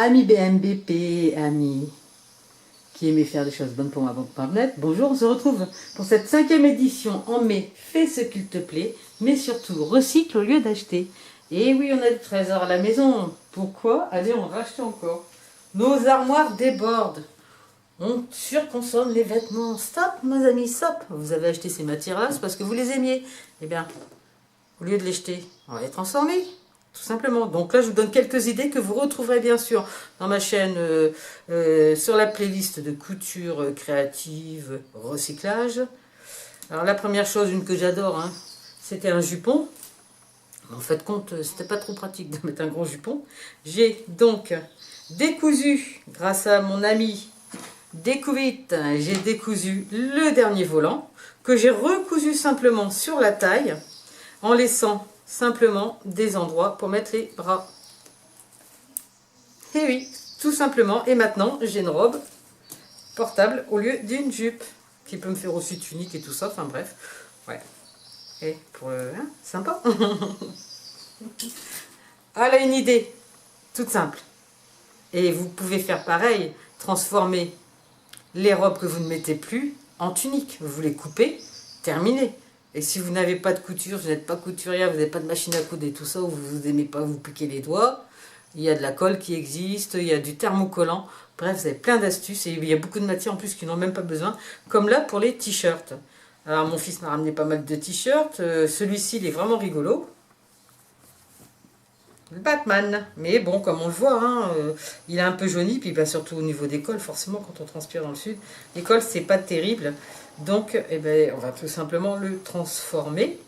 Ami BMBP, ami qui aimait faire des choses bonnes pour ma banque.net, bonjour, on se retrouve pour cette 5e édition en mai. Fais ce qu'il te plaît, mais surtout recycle au lieu d'acheter. Et oui, on a du trésor à la maison. Pourquoi aller en racheter encore? Nos armoires débordent. On surconsomme les vêtements. Stop, mes amis, stop. Vous avez acheté ces matières-là, c'est parce que vous les aimiez. Eh bien, au lieu de les jeter, on va les transformer. Tout simplement. Donc là, je vous donne quelques idées que vous retrouverez bien sûr dans ma chaîne sur la playlist de couture créative, recyclage. Alors la première chose, une que j'adore, hein, c'était un jupon. En fait, compte, c'était pas trop pratique de mettre un gros jupon. J'ai donc décousu, grâce à mon ami Découvite, j'ai décousu le dernier volant que j'ai recousu simplement sur la taille en laissant simplement des endroits pour mettre les bras. Et oui, tout simplement. Et maintenant, j'ai une robe portable au lieu d'une jupe qui peut me faire aussi tunique et tout ça. Enfin bref, ouais. Et pour hein, sympa. Ah là, une idée toute simple. Et vous pouvez faire pareil, transformer les robes que vous ne mettez plus en tunique. Vous les coupez, terminé. Et si vous n'avez pas de couture, vous n'êtes pas couturière, vous n'avez pas de machine à coudre et tout ça, ou vous n'aimez pas vous piquer les doigts, il y a de la colle qui existe, il y a du thermocollant. Bref, vous avez plein d'astuces et il y a beaucoup de matières en plus qui n'ont même pas besoin. Comme là pour les t-shirts. Alors mon fils m'a ramené pas mal de t-shirts. Celui-ci, il est vraiment rigolo. Le Batman. Mais bon, comme on le voit, hein, il est un peu jauni. Puis bah, surtout au niveau des cols, forcément, quand on transpire dans le sud, les cols, c'est pas terrible. Donc, eh ben, on va tout simplement le transformer.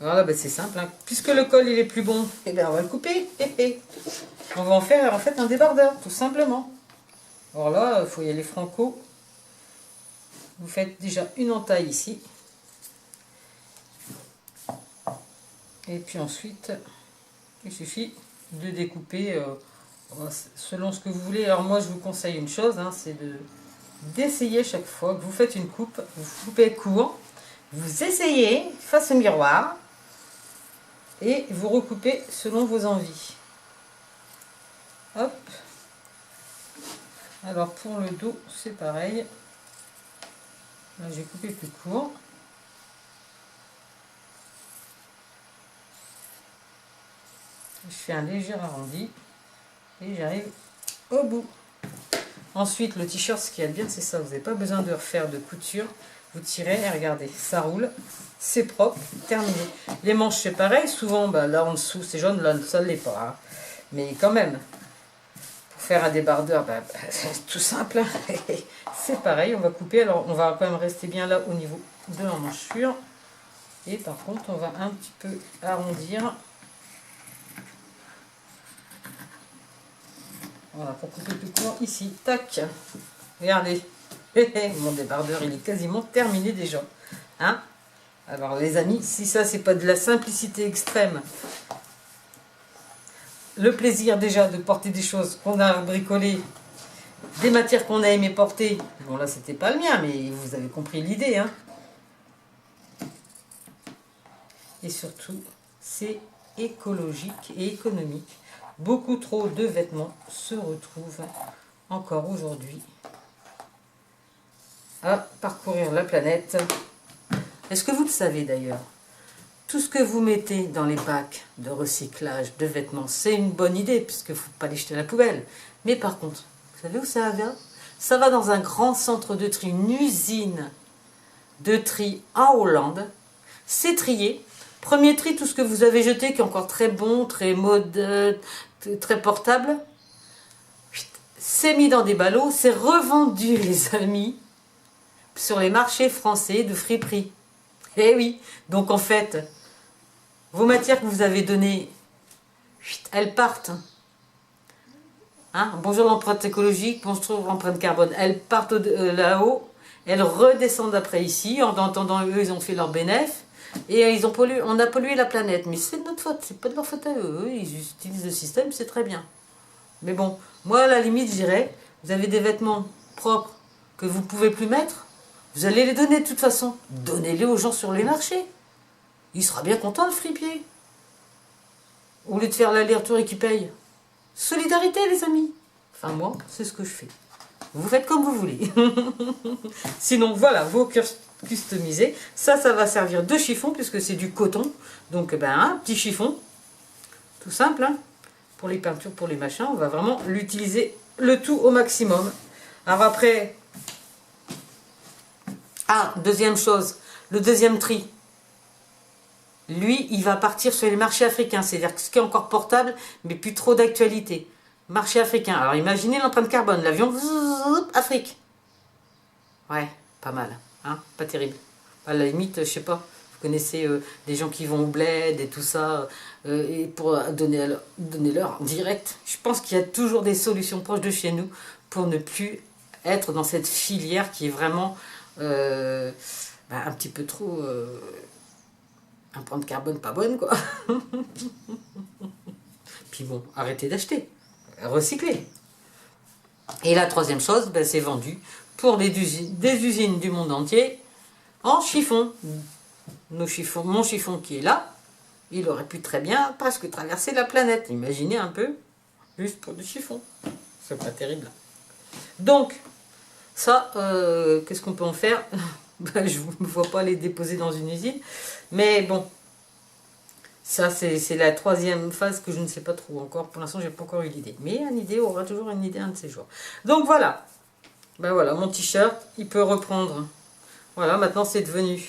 Voilà, ben c'est simple. Hein. Puisque le col, il est plus bon, eh ben, on va le couper. On va en faire en fait un débardeur, tout simplement. Alors là, il faut y aller franco. Vous faites déjà une entaille ici. Et puis ensuite, il suffit de découper selon ce que vous voulez. Alors moi, je vous conseille une chose, hein, c'est d'essayer chaque fois que vous faites une coupe, vous coupez court, vous essayez face au miroir et vous recoupez selon vos envies. Hop. Alors pour le dos, c'est pareil. Là, j'ai coupé plus court. Je fais un léger arrondi et j'arrive au bout. Ensuite, le t-shirt, ce qu'il y a de bien, c'est ça. Vous n'avez pas besoin de refaire de couture. Vous tirez et regardez, ça roule. C'est propre, terminé. Les manches, c'est pareil. Souvent, bah, là en dessous, c'est jaune, là, ça ne l'est pas. Hein. Mais quand même, pour faire un débardeur, bah, c'est tout simple. C'est pareil, on va couper. Alors, on va quand même rester bien là au niveau de l'emmanchure. Et par contre, on va un petit peu arrondir. Voilà, pour couper plus court, ici, tac, regardez, mon débardeur, il est quasiment terminé déjà, hein. Alors les amis, si ça, c'est pas de la simplicité extrême, le plaisir déjà de porter des choses qu'on a bricolées, des matières qu'on a aimé porter, bon là, c'était pas le mien, mais vous avez compris l'idée, hein. Et surtout, c'est écologique et économique. Beaucoup trop de vêtements se retrouvent encore aujourd'hui à parcourir la planète. Est-ce que vous le savez d'ailleurs? Tout ce que vous mettez dans les bacs de recyclage de vêtements, c'est une bonne idée puisqu'il ne faut pas les jeter à la poubelle. Mais par contre, vous savez où ça va? Ça va dans un grand centre de tri, une usine de tri en Hollande. C'est trié. Premier tri, tout ce que vous avez jeté qui est encore très bon, très mode, très portable, c'est mis dans des ballots, c'est revendu les amis sur les marchés français de friperie. Eh oui, donc en fait, vos matières que vous avez données, elles partent. Hein, bonjour l'empreinte écologique, bonjour l'empreinte carbone, elles partent là-haut, elles redescendent après ici, en attendant eux ils ont fait leur bénéfice. Et ils ont pollué, on a pollué la planète, mais c'est de notre faute, c'est pas de leur faute à eux, ils utilisent le système, c'est très bien. Mais bon, moi à la limite je dirais, vous avez des vêtements propres que vous ne pouvez plus mettre, vous allez les donner de toute façon, donnez-les aux gens sur les marchés. Il sera bien content le fripier. Au lieu de faire l'aller-retour et qu'il paye. Solidarité les amis. Enfin moi, c'est ce que je fais. Vous faites comme vous voulez. Sinon voilà, vos customisés. Ça va servir de chiffon puisque c'est du coton. Donc ben un petit chiffon. Tout simple. Hein. Pour les peintures, pour les machins, on va vraiment l'utiliser le tout au maximum. Alors après... Ah, deuxième chose. Le deuxième tri. Lui, il va partir sur les marchés africains. C'est-à-dire que ce qui est encore portable, mais plus trop d'actualité. Marché africain. Alors imaginez l'empreinte carbone. L'avion, Afrique. Ouais, pas mal. Hein, pas terrible. À la limite, je sais pas. Vous connaissez des gens qui vont au bled et tout ça. Et pour donner leur direct. Je pense qu'il y a toujours des solutions proches de chez nous pour ne plus être dans cette filière qui est vraiment un petit peu trop... empreinte carbone pas bonne, quoi. Puis bon, arrêtez d'acheter. Recycler. Et la troisième chose, ben, c'est vendu pour des usines du monde entier en chiffon. Mon chiffon qui est là, il aurait pu très bien presque traverser la planète. Imaginez un peu, juste pour du chiffon. C'est pas terrible. Donc, ça, qu'est-ce qu'on peut en faire? Ben, je ne vois pas les déposer dans une usine. Mais bon, ça c'est la troisième phase que je ne sais pas trop encore. Pour l'instant, j'ai pas encore eu l'idée. Mais une idée aura toujours une idée un de ces jours. Donc voilà. Ben voilà, mon t-shirt, il peut reprendre. Voilà, maintenant c'est devenu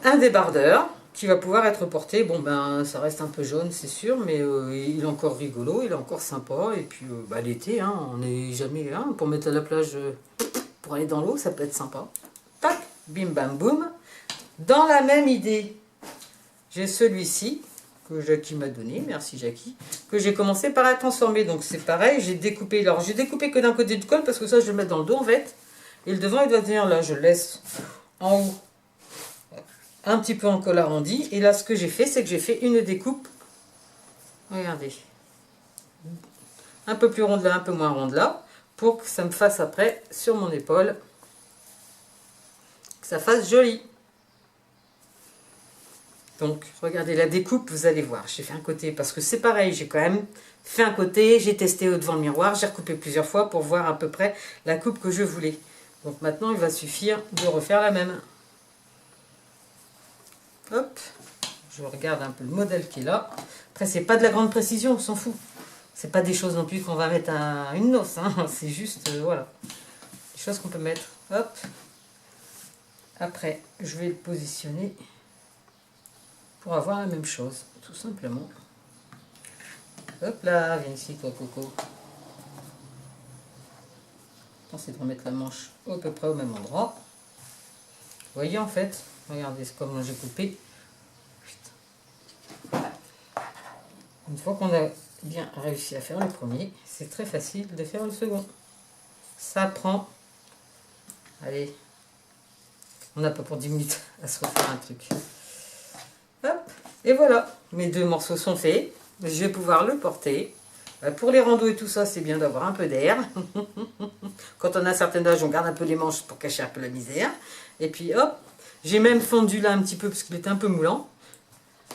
un débardeur qui va pouvoir être porté. Bon ben, ça reste un peu jaune, c'est sûr, mais il est encore rigolo, il est encore sympa. Et puis l'été, hein, on n'est jamais là pour mettre à la plage. Pour aller dans l'eau, ça peut être sympa. Tac, bim bam boum. Dans la même idée, j'ai celui-ci que Jackie m'a donné, merci Jackie, que j'ai commencé par la transformer. Donc c'est pareil, j'ai découpé. Alors j'ai découpé que d'un côté du col parce que ça je vais le mettre dans le dos en fait. Et le devant il doit venir là, je le laisse en haut un petit peu en col arrondi. Et là ce que j'ai fait, c'est que j'ai fait une découpe. Regardez. Un peu plus ronde là, un peu moins ronde là. Pour que ça me fasse après sur mon épaule, que ça fasse joli. Donc regardez la découpe, vous allez voir, j'ai fait un côté, parce que c'est pareil, j'ai quand même fait un côté, j'ai testé devant le miroir, j'ai recoupé plusieurs fois pour voir à peu près la coupe que je voulais. Donc maintenant il va suffire de refaire la même. Hop, je regarde un peu le modèle qui est là. Après c'est pas de la grande précision, on s'en fout. C'est pas des choses non plus qu'on va mettre à une noce, hein. C'est juste, voilà, des choses qu'on peut mettre. Hop. Après, je vais le positionner pour avoir la même chose, tout simplement. Hop là, viens ici, toi, Coco. C'est de remettre la manche à peu près au même endroit. Vous voyez, en fait, regardez comment j'ai coupé. Une fois qu'on a bien réussi à faire le premier, c'est très facile de faire le second. Ça prend, allez, on n'a pas pour 10 minutes à se refaire un truc. Hop, et voilà, mes deux morceaux sont faits. Je vais pouvoir le porter. Pour les randos et tout ça, c'est bien d'avoir un peu d'air. Quand on a un certain âge, on garde un peu les manches pour cacher un peu la misère. Et puis hop, j'ai même fondu là un petit peu parce qu'il était un peu moulant.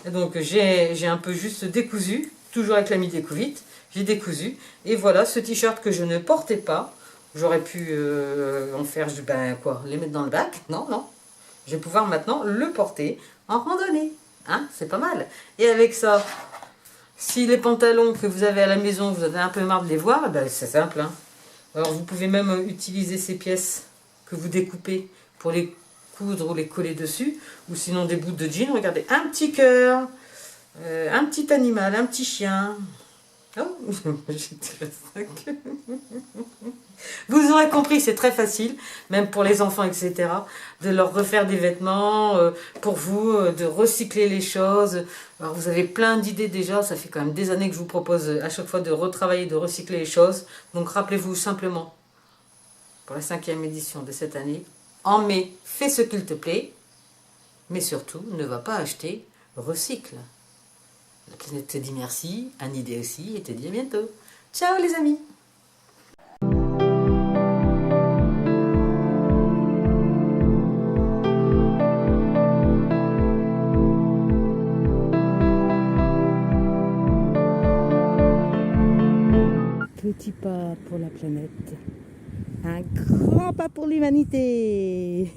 Et donc j'ai un peu juste décousu, toujours avec la mi-découvite, j'ai décousu. Et voilà ce t-shirt que je ne portais pas. J'aurais pu en faire, les mettre dans le bac. Non, non. Je vais pouvoir maintenant le porter en randonnée. Hein, c'est pas mal. Et avec ça, si les pantalons que vous avez à la maison, vous avez un peu marre de les voir, ben c'est simple. Hein. Alors vous pouvez même utiliser ces pièces que vous découpez pour les coudre ou les coller dessus, ou sinon des bouts de jean. Regardez, un petit cœur, un petit animal, un petit chien. Oh, vous aurez compris, c'est très facile, même pour les enfants, etc., de leur refaire des vêtements, pour vous, de recycler les choses. Alors vous avez plein d'idées déjà, ça fait quand même des années que je vous propose à chaque fois de retravailler, de recycler les choses. Donc rappelez-vous simplement, pour la 5e édition de cette année, en mai, fais ce qu'il te plaît, mais surtout, ne va pas acheter, recycle. La planète te dit merci, Anne idée aussi, et te dit à bientôt. Ciao les amis! petit pas pour la planète. Un grand pas pour l'humanité.